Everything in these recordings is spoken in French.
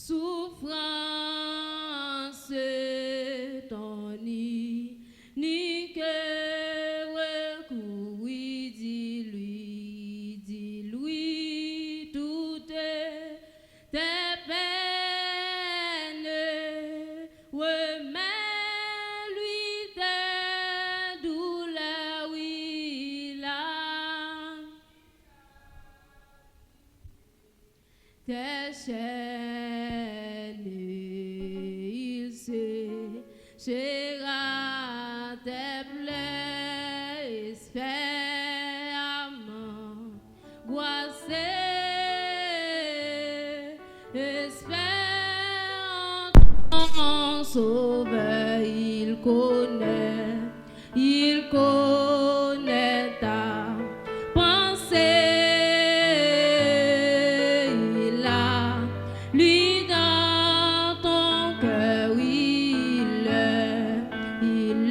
souffrance ton ni que recourir, dis-lui toutes tes peines, remets-lui tes douleurs, oui, là. Tes chaînes, il séchera tes plaies, espère m'angoisser, espère en ton sauveur, il connaît ta pensée. Lui dans ton cœur, il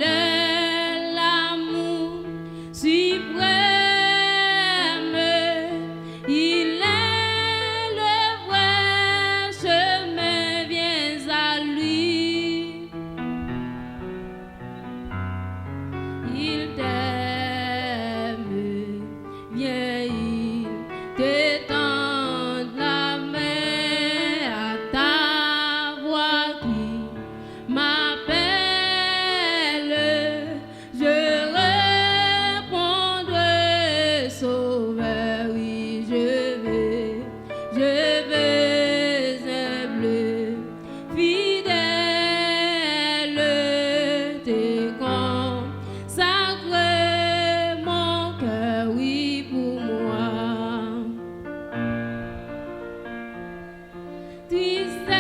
est l'amour suprême, il est le vrai chemin, viens à lui. Il t'aime, viens, il t'étend la main à ta voix qui m'appelle. Je répondrai, Sauveur, oui, je vais humble, fidèle, t'es consacré mon cœur, oui, pour moi. Tristesse,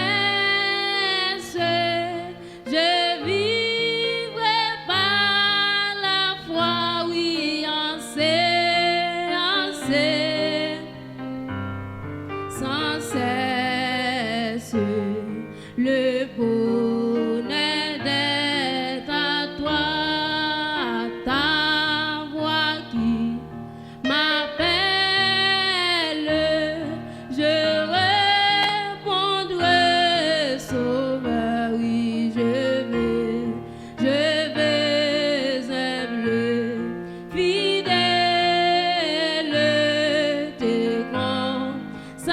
je vivrai par la foi, oui, en sans cesse, le bonheur d'être à toi, à ta voix qui m'appelle. Je répondrai, Sauveur, oui, je vais humble, fidèle, t'es consacré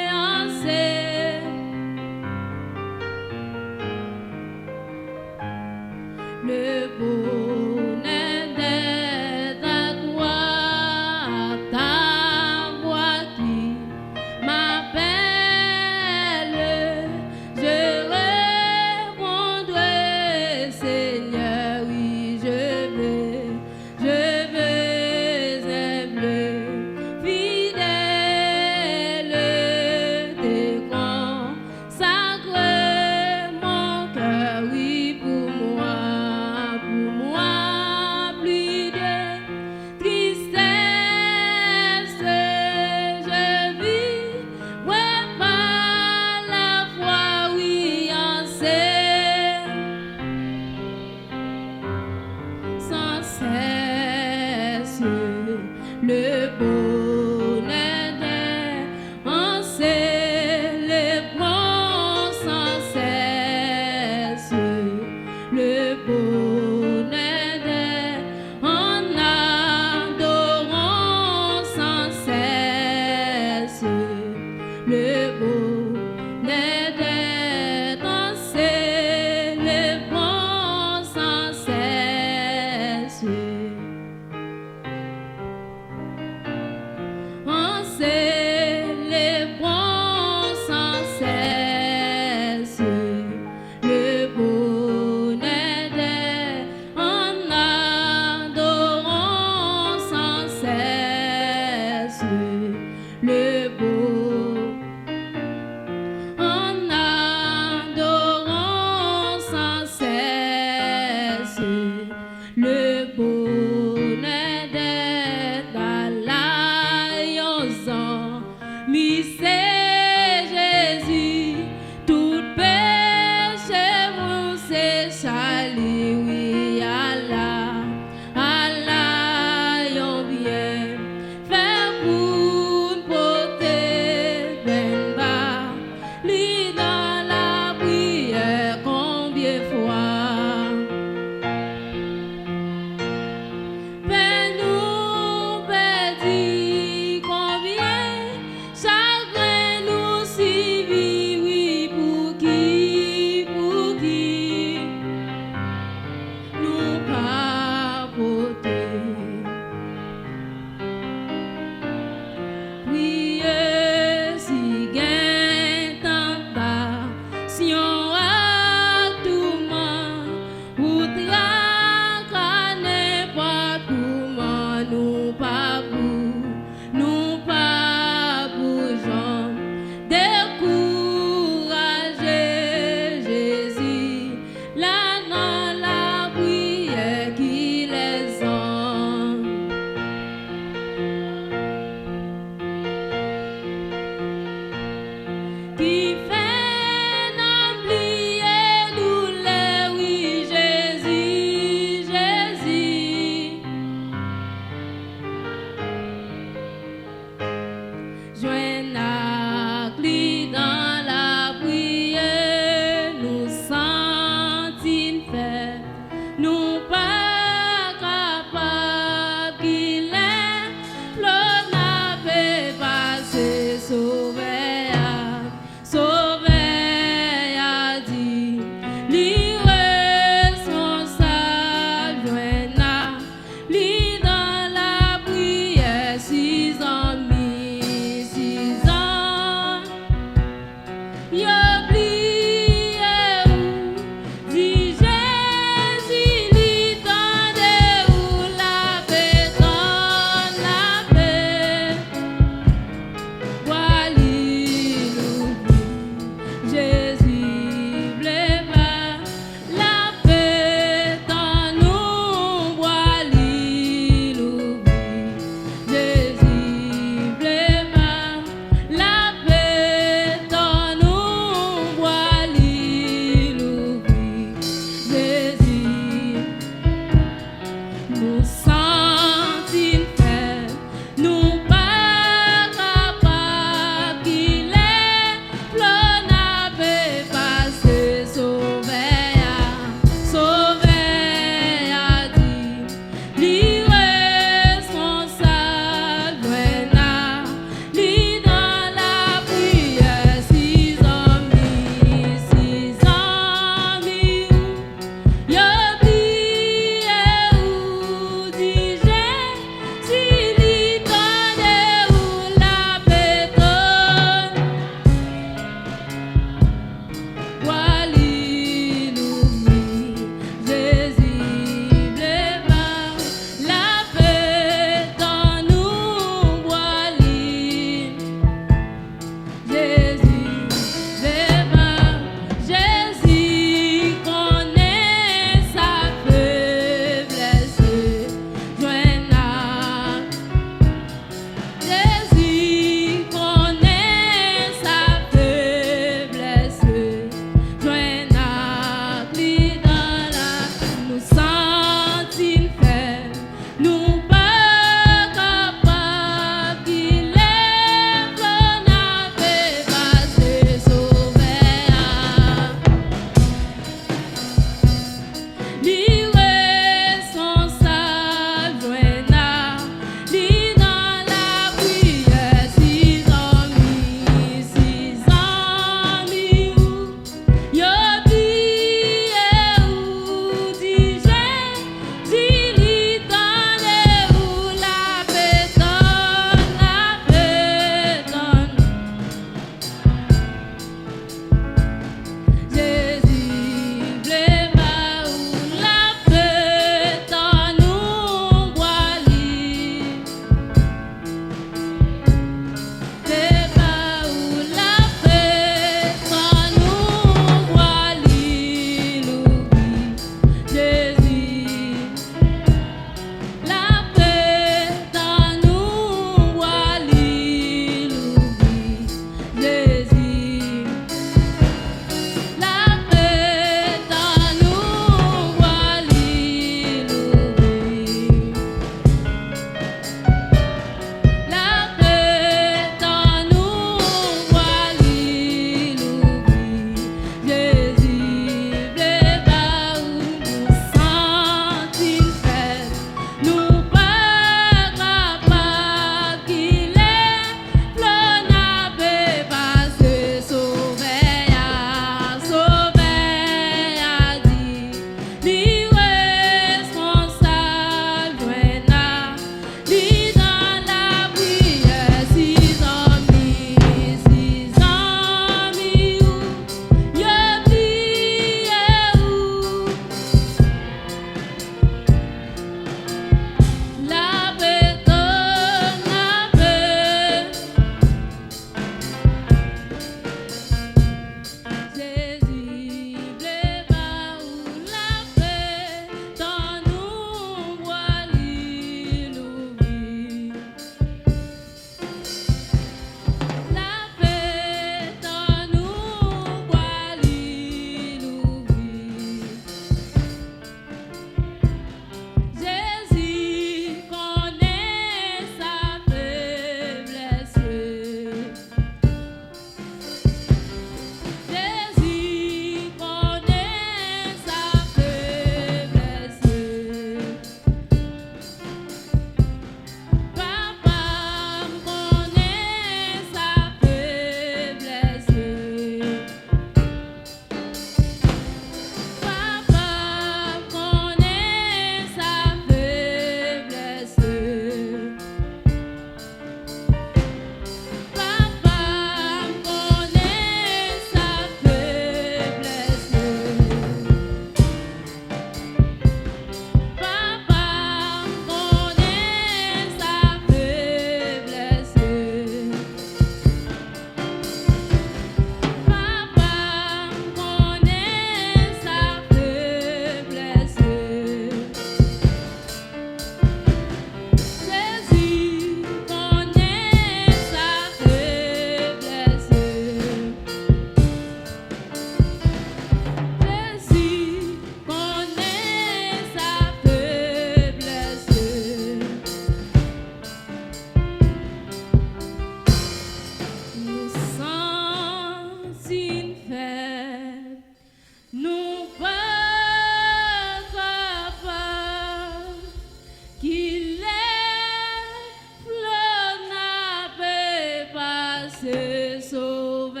c'est sauvé,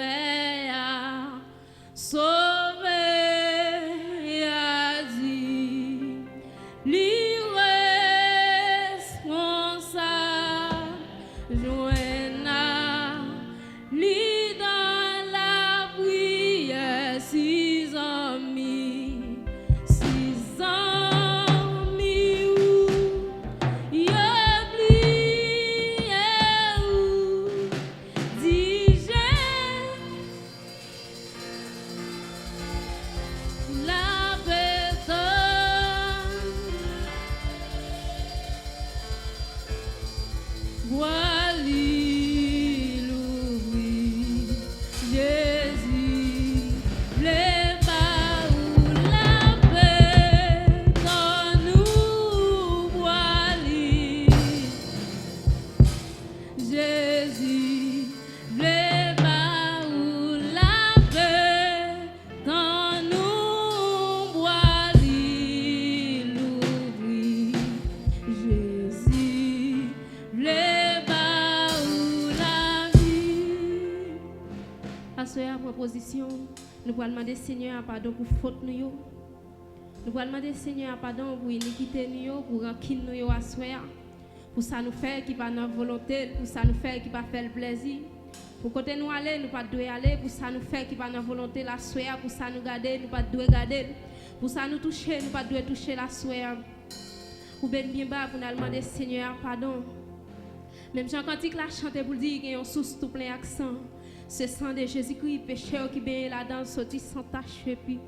sauvé, a dit, l'irresponsable, joindra, li dans la prière, 6 amis, 6 amis, y oublié, dis-je, la personne, voilà l'ouvrir, Jésus, les pas où la paix dans nous, voilà Jésus, les pas où la paix dans nous, voilà l'ouvrir, Jésus, les pas où la vie. À ce proposition, nous allons demander Seigneur pardon pour faute nous. Nous allons demander Seigneur pardon pour iniquité nous, pour rancune nous à soir. Pour ça nous faire qui pas notre volonté, pour ça nous faire qui pas faire le plaisir. Pour côté nous aller, nous pas doit aller, pour ça nous faire qui pas notre volonté la soir, pour ça nous garder, nous pas doit garder. Pour ça nous toucher, nous pas doit toucher la soir. Pour bien bas pour nous demander Seigneur pardon. Même Jean Cantique l'a chanté pour dire qu'il y a un source tout plein accent. Ce sang de Jésus-Christ, pécheur qui baigne là-dedans, sorti sans tache et puis.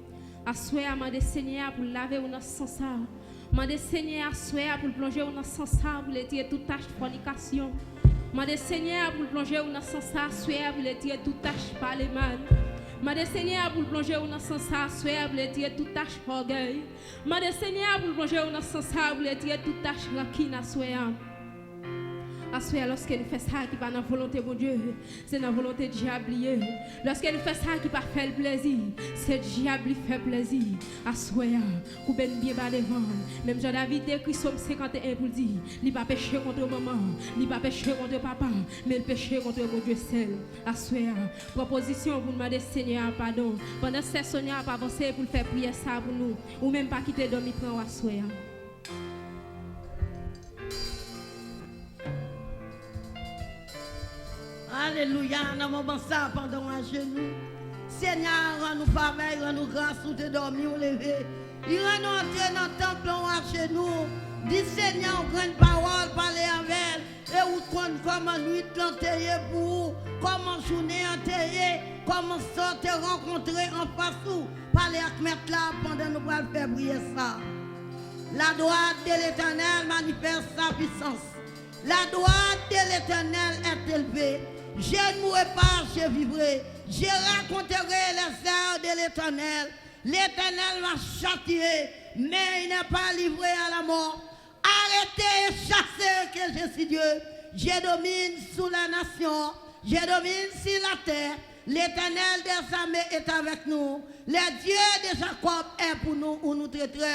À souhait, demander Seigneur pour laver ou dans sans ça. Demander Seigneur à souhait pour plonger ou dans sans ça, pour retirer toute tache de fornication. Demander Seigneur pour plonger ou dans sans ça, souhait pour retirer toute tache par les mal. Demander Seigneur pour plonger ou dans sans ça, souhait pour retirer toute tache orgueil. Demander Seigneur pour plonger ou dans sans ça, pour retirer toute tache rancune à souhait. Lorsque nous faisons ça qui pas dans la volonté de Dieu, c'est dans la volonté de diable. Lorsque nous faisons ça qui pas fait le plaisir, c'est diable qui fait plaisir. Assoya, ou bien bas devant. Même Jean-David écrit Somme 51 pour dire, il pas péché contre maman, il pas péché contre papa, mais il péché contre mon Dieu seul. Assoya, proposition pour demander Seigneur pardon. Pendant ce Seigneur pas avancer pour faire prier ça pour nous, ou même pas quitter dormir prendre assoya. Alléluia, dans mon moment ça, pendant un genou. Seigneur, rends-nous faveur, rends-nous grâce, ou te dormir, ou lever. Il rend-nous entrer dans le temple, à genoux. Dis Seigneur, grande parole, parler avec. Et où comment nuit l'enterrer pour vous, comment journée enterrer, comment sortir rencontrer en face ou. Parler avec mettre là pendant nous allons faire briller ça. La droite de l'Éternel manifeste sa puissance. La droite de l'Éternel est élevée. Je ne mourrai pas, je vivrai. Je raconterai les heures de l'Éternel. L'Éternel m'a châtié, mais il n'est pas livré à la mort. Arrêtez et chassez que je suis Dieu. Je domine sous la nation. Je domine sur la terre. L'Éternel des armées est avec nous. Le Dieu de Jacob est pour nous, où nous traiterons.